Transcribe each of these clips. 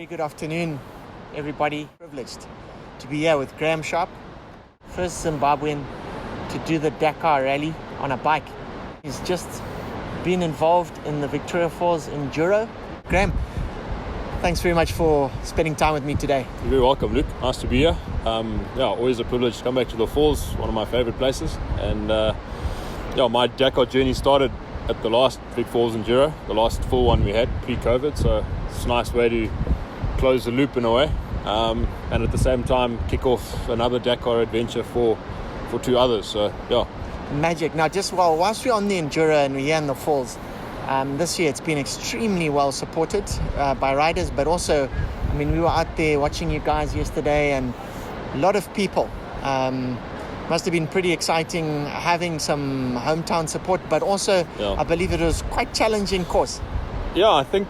Very good afternoon, everybody. Privileged to be here with Graeme Sharp, first Zimbabwean to do the Dakar rally on a bike. He's just been involved in the Victoria Falls Enduro. Graeme, thanks very much for spending time with me today. You're very welcome, Luke. Nice to be here. Always a privilege to come back to the falls, one of my favorite places. And my Dakar journey started at the last Vic Falls Enduro, the last full one we had pre-COVID. So it's a nice way to close the loop in a way. And at the same time, kick off another Dakar adventure for two others. So, yeah. Magic. Now, whilst we're on the Enduro and we're here in the falls, this year it's been extremely well supported by riders, but also, we were out there watching you guys yesterday, and a lot of people. Must have been pretty exciting having some hometown support, but also I believe it was quite challenging course. Yeah, I think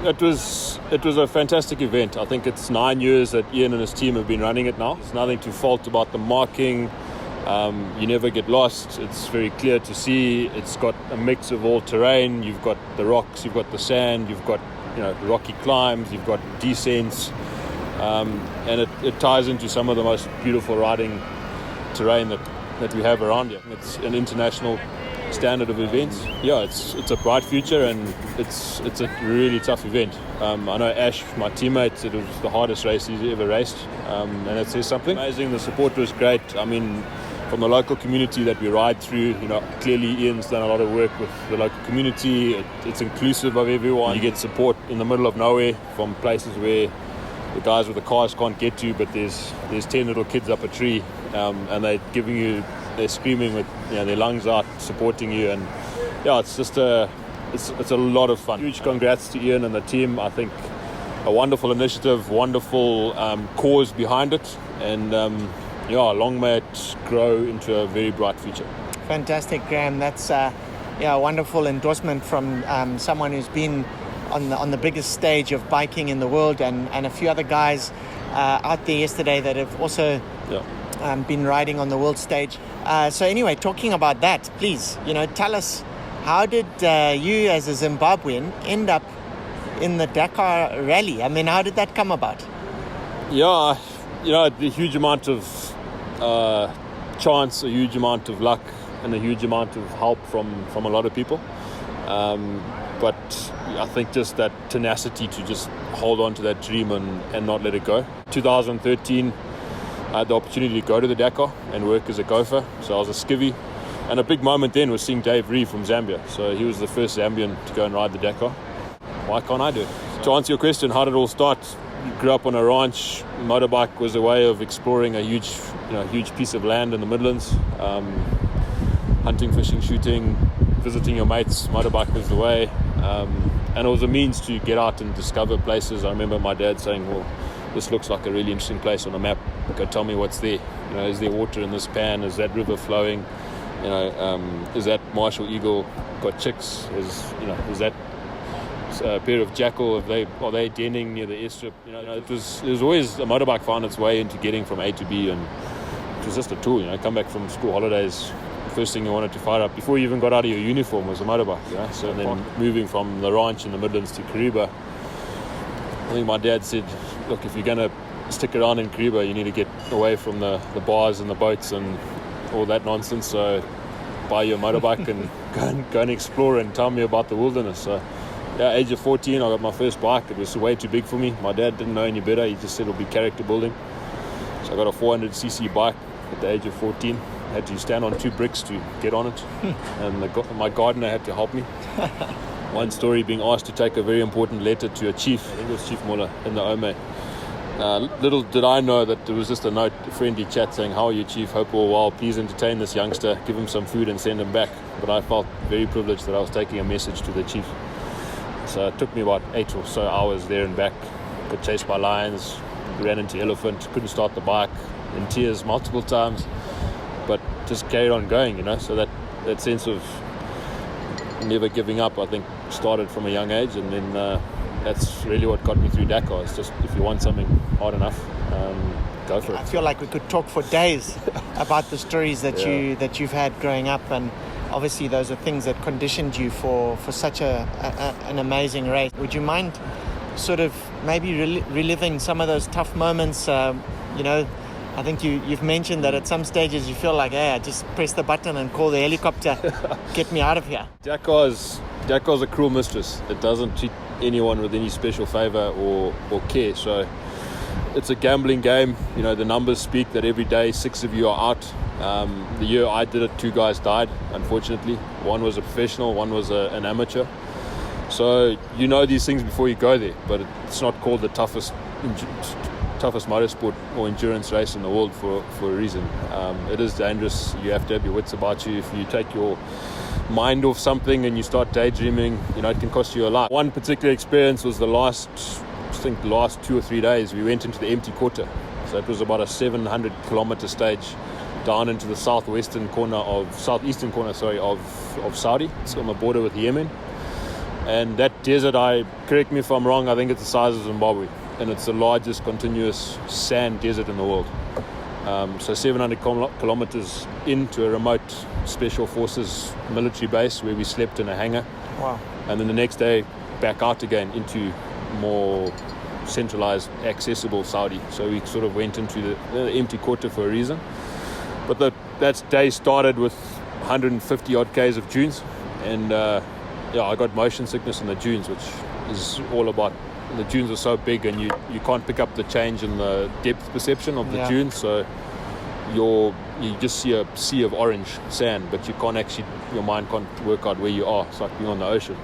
it was a fantastic event. I think it's 9 years that Ian and his team have been running it now. There's nothing to fault about the marking. You never get lost. It's very clear to see. It's got a mix of all terrain. You've got the rocks, you've got the sand, you've got rocky climbs, you've got descents, and it ties into some of the most beautiful riding terrain that we have around here. It's an international standard of events. Yeah, it's a bright future, and it's a really tough event. I know Ash, my teammate, said it was the hardest race he's ever raced, and it says something. Amazing. The support was great. From the local community that we ride through, clearly Ian's done a lot of work with the local community. It's inclusive of everyone. You get support in the middle of nowhere from places where the guys with the cars can't get to, but there's 10 little kids up a tree, and they're screaming with their lungs out, supporting you, and it's just it's a lot of fun. Huge congrats to Ian and the team. I think a wonderful initiative, wonderful cause behind it, and long may it grow into a very bright future. Fantastic, Graeme. That's a wonderful endorsement from someone who's been on the biggest stage of biking in the world, and a few other guys out there yesterday that have also been riding on the world stage. So anyway, talking about that, please, tell us, how did you as a Zimbabwean end up in the Dakar rally? How did that come about? A huge amount of chance, a huge amount of luck, and a huge amount of help from a lot of people. But I think just that tenacity to just hold on to that dream and not let it go. 2013, I had the opportunity to go to the Dakar and work as a gopher. So I was a skivvy. And a big moment then was seeing Dave Ree from Zambia. So he was the first Zambian to go and ride the Dakar. Why can't I do it? To answer your question, how did it all start? Grew up on a ranch. Motorbike was a way of exploring a huge piece of land in the Midlands. Hunting, fishing, shooting, visiting your mates. Motorbike was the way. And it was a means to get out and discover places. I remember my dad saying, well, this looks like a really interesting place on a map. Go tell me what's there. Is there water in this pan? Is that river flowing? Is that Marshall Eagle got chicks? Is that a pair of jackal? Are they denning near the airstrip? It was always a motorbike found its way into getting from A to B, and it was just a tool. Come back from school holidays, first thing you wanted to fire up before you even got out of your uniform was a motorbike. So then moving from the ranch in the Midlands to Kariba, I think my dad said, look, if you're going to stick around in Kariba, you need to get away from the bars and the boats and all that nonsense. So buy your motorbike and go and explore and tell me about the wilderness. So age of 14, I got my first bike. It was way too big for me. My dad didn't know any better. He just said it'll be character building. So I got a 400cc bike at the age of 14. I had to stand on 2 bricks to get on it, and my gardener had to help me. One story, being asked to take a very important letter to a chief, I think it was Chief Mola in the Ome. Little did I know that there was just a note, a friendly chat saying, how are you, Chief? Hope all well. Please entertain this youngster, give him some food and send him back. But I felt very privileged that I was taking a message to the chief. So it took me about 8 or so hours there and back. Got chased by lions, ran into elephant, couldn't start the bike, in tears multiple times, but just carried on going, So that sense of never giving up, I think, started from a young age, and then that's really what got me through Dakar. It's just, if you want something hard enough, go for it. I feel like we could talk for days about the stories that you've had growing up, and obviously those are things that conditioned you for such an amazing race. Would you mind sort of maybe reliving some of those tough moments. You know, I think you've mentioned that at some stages you feel like, hey, I just press the button and call the helicopter, get me out of here. Dakar's a cruel mistress. It doesn't treat anyone with any special favour or care. So it's a gambling game. You know, the numbers speak that every day 6 of you are out. The year I did it, 2 guys died, unfortunately. One was a professional, one was an amateur. So you know these things before you go there, but it's not called the toughest motorsport or endurance race in the world for a reason. It is dangerous. You have to have your wits about you. If you take your mind off something and you start daydreaming, you know, it can cost you a life. One particular experience was the last 2 or 3 days we went into the empty quarter. So it was about a 700 kilometer stage down into the southeastern corner of Saudi. It's on the border with Yemen. And that desert, correct me if I'm wrong, I think it's the size of Zimbabwe. And it's the largest continuous sand desert in the world. So 700 kilometers into a remote special forces military base where we slept in a hangar. Wow. And then the next day back out again into more centralized, accessible Saudi. So we sort of went into the empty quarter for a reason. But that day started with 150 odd Ks of dunes. And I got motion sickness in the dunes, which is all about, the dunes are so big and you can't pick up the change in the depth perception of the dunes. So you just see a sea of orange sand, but your mind can't work out where you are. It's like being on the ocean.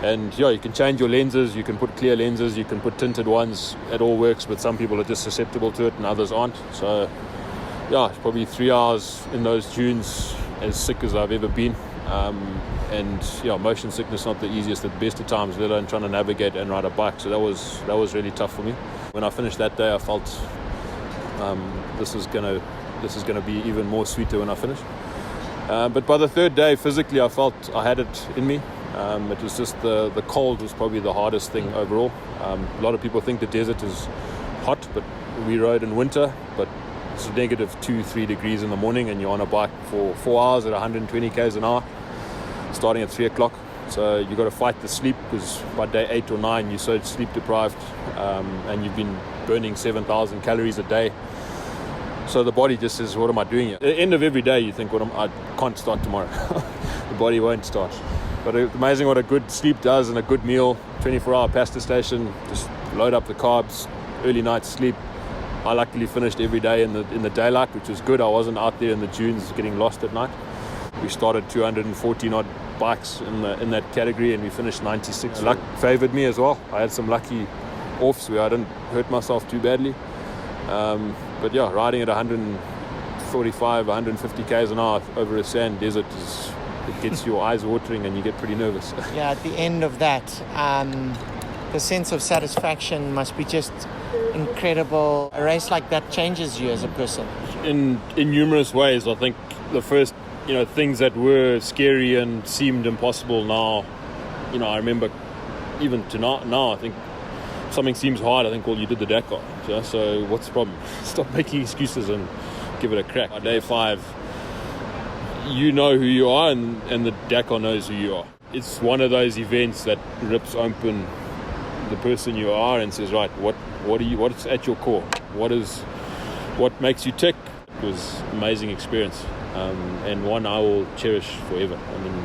And you can change your lenses, you can put clear lenses, you can put tinted ones. It all works, but some people are just susceptible to it and others aren't. So it's probably 3 hours in those dunes, as sick as I've ever been. Motion sickness not the easiest at the best of times, let alone trying to navigate and ride a bike. So that was really tough for me. When I finished that day, I felt this is gonna be even more sweeter when I finish. But by the third day, physically, I felt I had it in me. It was just the cold was probably the hardest thing overall. A lot of people think the desert is hot, but we rode in winter, but it's negative 2-3 degrees in the morning, and you're on a bike for 4 hours at 120 k's an hour, starting at 3 o'clock. So you got to fight the sleep, because by day 8 or 9 you're so sleep deprived, and you've been burning 7,000 calories a day. So the body just says, what am I doing here? At the end of every day you think, I can't start tomorrow. The body won't start. But it's amazing what a good sleep does, and a good meal, 24-hour pasta station, just load up the carbs, early night sleep. I luckily finished every day in the daylight, which was good. I wasn't out there in the dunes getting lost at night. We started 214 odd bikes in that category, and we finished 96. Luck favoured me as well. I had some lucky offs where I didn't hurt myself too badly. Riding at 145, 150 k's an hour over a sand desert it gets your eyes watering, and you get pretty nervous. Yeah, at the end of that, the sense of satisfaction must be just incredible. A race like that changes you as a person. In numerous ways. I think the first, things that were scary and seemed impossible now, I remember even to now, I think something seems hard. I think, well, you did the Dakar. So what's the problem? Stop making excuses and give it a crack. By day 5, you know who you are, and the Dakar knows who you are. It's one of those events that rips open the person you are and says, right, what's at your core? What makes you tick? It was an amazing experience, and one I will cherish forever. I mean,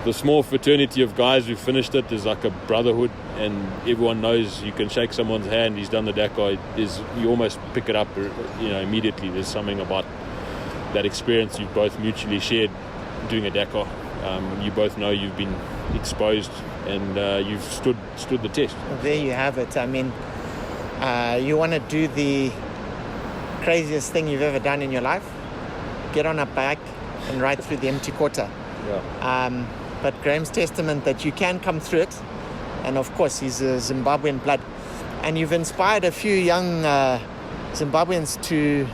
the small fraternity of guys who finished it is like a brotherhood, and everyone knows you can shake someone's hand. He's done the Dakar. You almost pick it up, immediately. There's something about that experience you've both mutually shared doing a Dakar. You both know you've been exposed, and you've stood the test. There you have it. I mean, you want to do the craziest thing you've ever done in your life? Get on a bike and ride through the empty quarter. Yeah. But Graeme's testament that you can come through it, and of course he's a Zimbabwean blood, and you've inspired a few young Zimbabweans to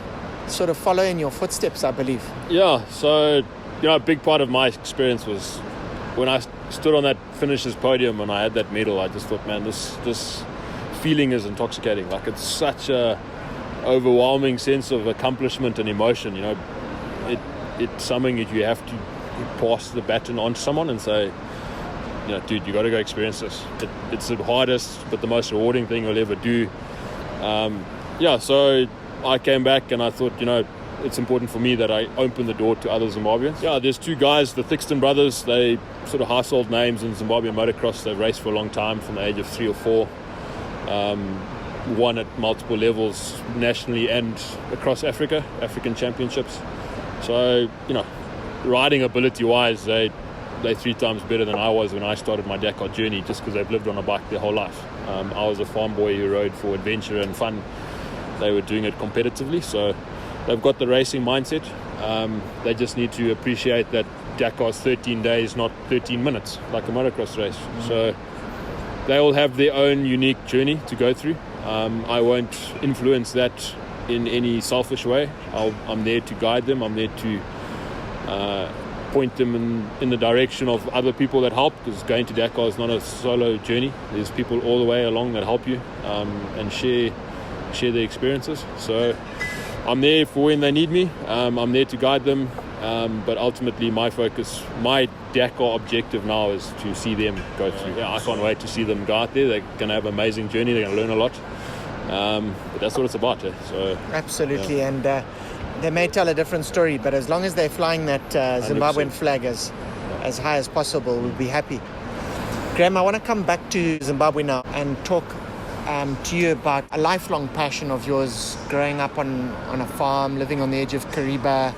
sort of follow in your footsteps, I believe. Yeah, so a big part of my experience was when I stood on that finisher's podium and I had that medal. I just thought, man, this feeling is intoxicating. Like, it's such a overwhelming sense of accomplishment and emotion. It's something that you have to pass the baton on to someone and say, dude, you got to go experience this. It's the hardest but the most rewarding thing you'll ever do. So I came back and I thought, it's important for me that I open the door to other Zimbabweans. There's two guys, the Thixton brothers. They sort of household names in Zimbabwean motocross. They've raced for a long time, from the age of 3 or 4. Won at multiple levels nationally and across African championships. So, riding ability-wise, they're 3 times better than I was when I started my Dakar journey, just because they've lived on a bike their whole life. I was a farm boy who rode for adventure and fun. They were doing it competitively, so they've got the racing mindset. They just need to appreciate that Dakar's 13 days, not 13 minutes, like a motocross race. So they all have their own unique journey to go through. I won't influence that in any selfish way. I'm there to guide them. I'm there to point them in the direction of other people that help, because going to Dakar is not a solo journey. There's people all the way along that help you and share their experiences. So I'm there for when they need me. I'm there to guide them, but ultimately my Dakar objective now is to see them go through. I can't wait to see them go out there. They're going to have an amazing journey. They're going to learn a lot, but that's what it's about. So absolutely. And they may tell a different story, but as long as they're flying that Zimbabwean 100%. Flag as high as possible, we'll be happy. Graeme, I want to come back to Zimbabwe now and talk to you about a lifelong passion of yours, growing up on a farm, living on the edge of Kariba.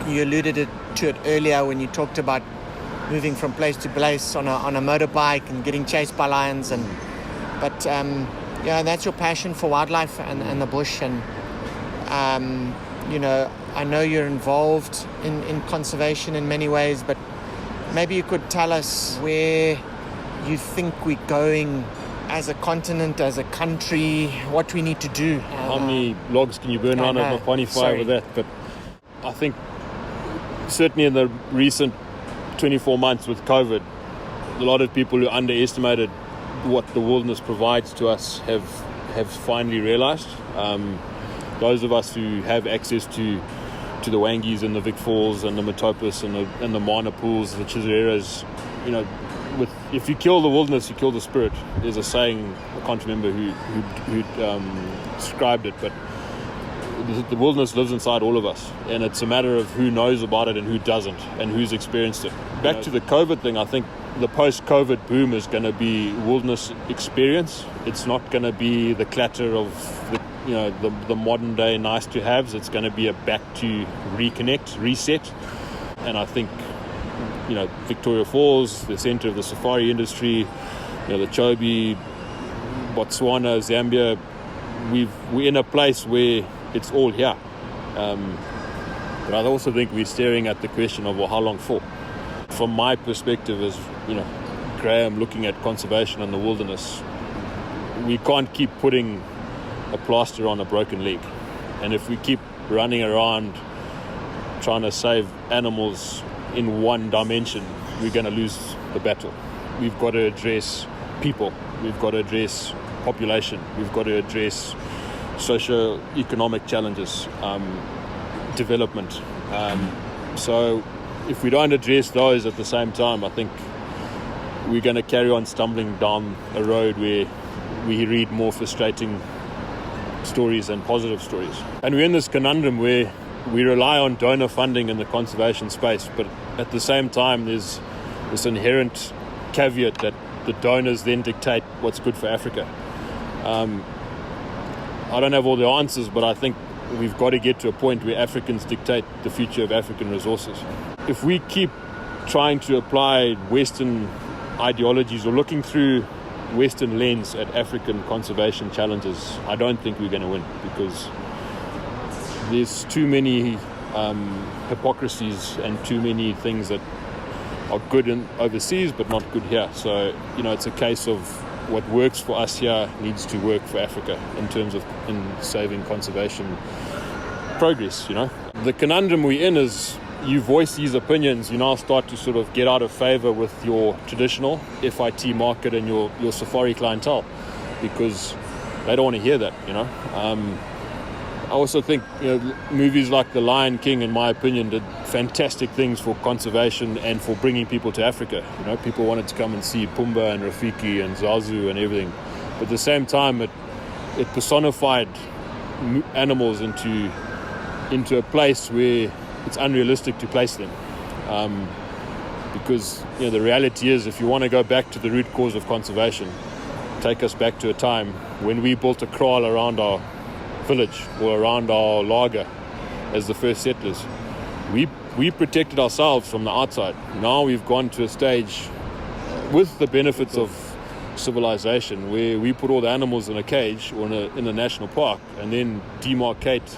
You alluded to it earlier when you talked about moving from place to place on a motorbike and getting chased by lions. But that's your passion for wildlife and the bush. And I know you're involved in conservation in many ways, but maybe you could tell us where you think we're going as a continent, as a country, what we need to do. How many logs can you burn around a bonfire with that? But I think certainly in the recent 24 months with COVID, a lot of people who underestimated what the wilderness provides to us have finally realized. Those of us who have access to the Wangis and the Vic Falls and the Matopus and the Mana pools, the Chisereras, if you kill the wilderness, you kill the spirit. There's a saying, I can't remember who described it, but the wilderness lives inside all of us, and it's a matter of who knows about it and who doesn't, and who's experienced it. Back to the COVID thing, I think the post-COVID boom is going to be wilderness experience. It's not going to be the clatter of the modern day nice to haves. It's going to be a back to reconnect, reset. And I think Victoria Falls, the center of the safari industry, the Chobe, Botswana, Zambia, we're in a place where it's all here. But I also think we're staring at the question of, well, how long for? From my perspective as, Graeme, looking at conservation and the wilderness, we can't keep putting a plaster on a broken leg. And if we keep running around trying to save animals in one dimension, we're going to lose the battle. We've got to address people. We've got to address population. We've got to address socio-economic challenges, development. So if we don't address those at the same time, I think we're going to carry on stumbling down a road where we read more frustrating stories than positive stories. And we're in this conundrum where we rely on donor funding in the conservation space, but at the same time there's this inherent caveat that the donors then dictate what's good for Africa. I don't have all the answers, but I think we've got to get to a point where Africans dictate the future of African resources. If we keep trying to apply Western ideologies or looking through Western lens at African conservation challenges, I don't think we're going to win, because there's too many hypocrisies and too many things that are good overseas but not good here. So it's a case of what works for us here needs to work for Africa in terms of saving conservation progress. The conundrum we're in is, you voice these opinions, you now start to sort of get out of favor with your traditional FIT market and your safari clientele, because they don't want to hear that. also think, movies like The Lion King, in my opinion, did fantastic things for conservation and for bringing people to Africa. People wanted to come and see Pumbaa and Rafiki and Zazu and everything. But at the same time, it personified animals into a place where it's unrealistic to place them. Because the reality is, if you want to go back to the root cause of conservation, take us back to a time when we built a kraal around our village or around our lager as the first settlers. We protected ourselves from the outside. Now we've gone to a stage with the benefits of civilization where we put all the animals in a cage or in a national park and then demarcate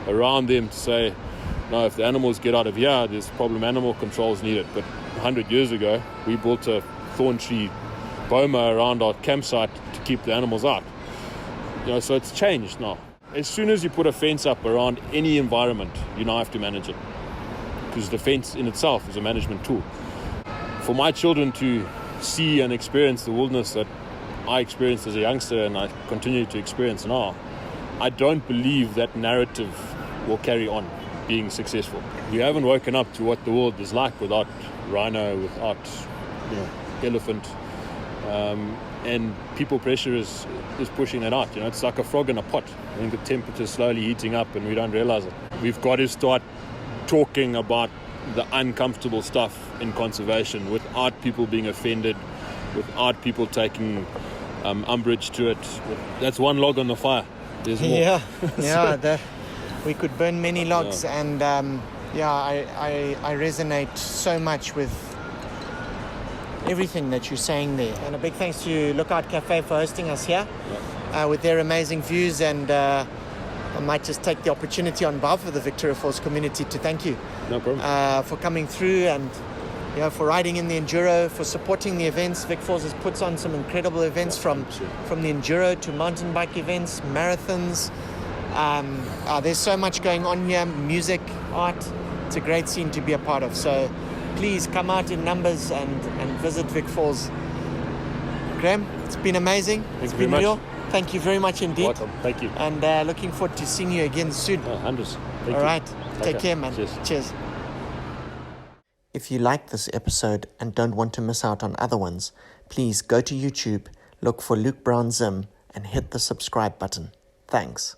around them to say, no, if the animals get out of here, there's problem, animal control is needed. But 100 years ago, we built a thorn tree boma around our campsite to keep the animals out. So it's changed now. As soon as you put a fence up around any environment, you now have to manage it, because the fence in itself is a management tool. For my children to see and experience the wilderness that I experienced as a youngster and I continue to experience now, I don't believe that narrative will carry on being successful. You haven't woken up to what the world is like without rhino, without elephant, and people pressure is pushing that out. It's like a frog in a pot. I think the temperature's slowly heating up and we don't realize it. We've got to start talking about the uncomfortable stuff in conservation without people being offended, without people taking umbrage to it. That's one log on the fire. There's more. We could burn many logs, and I resonate so much with everything that you're saying there. And a big thanks to Lookout Cafe for hosting us here with their amazing views, and I might just take the opportunity on behalf of the Victoria Falls community to thank you. No problem. For coming through and for riding in the Enduro, for supporting the events. Vic Falls has put on some incredible events from the Enduro to mountain bike events, marathons. There's so much going on here, music, art. It's a great scene to be a part of. So please come out in numbers and visit Vic Falls. Graeme, it's been amazing. It's been real. Thank you very much indeed. Welcome. Thank you. And looking forward to seeing you again soon. Hundreds. All right. Take care, man. Cheers. If you like this episode and don't want to miss out on other ones, please go to YouTube, look for Luke Brown Zim, and hit the subscribe button. Thanks.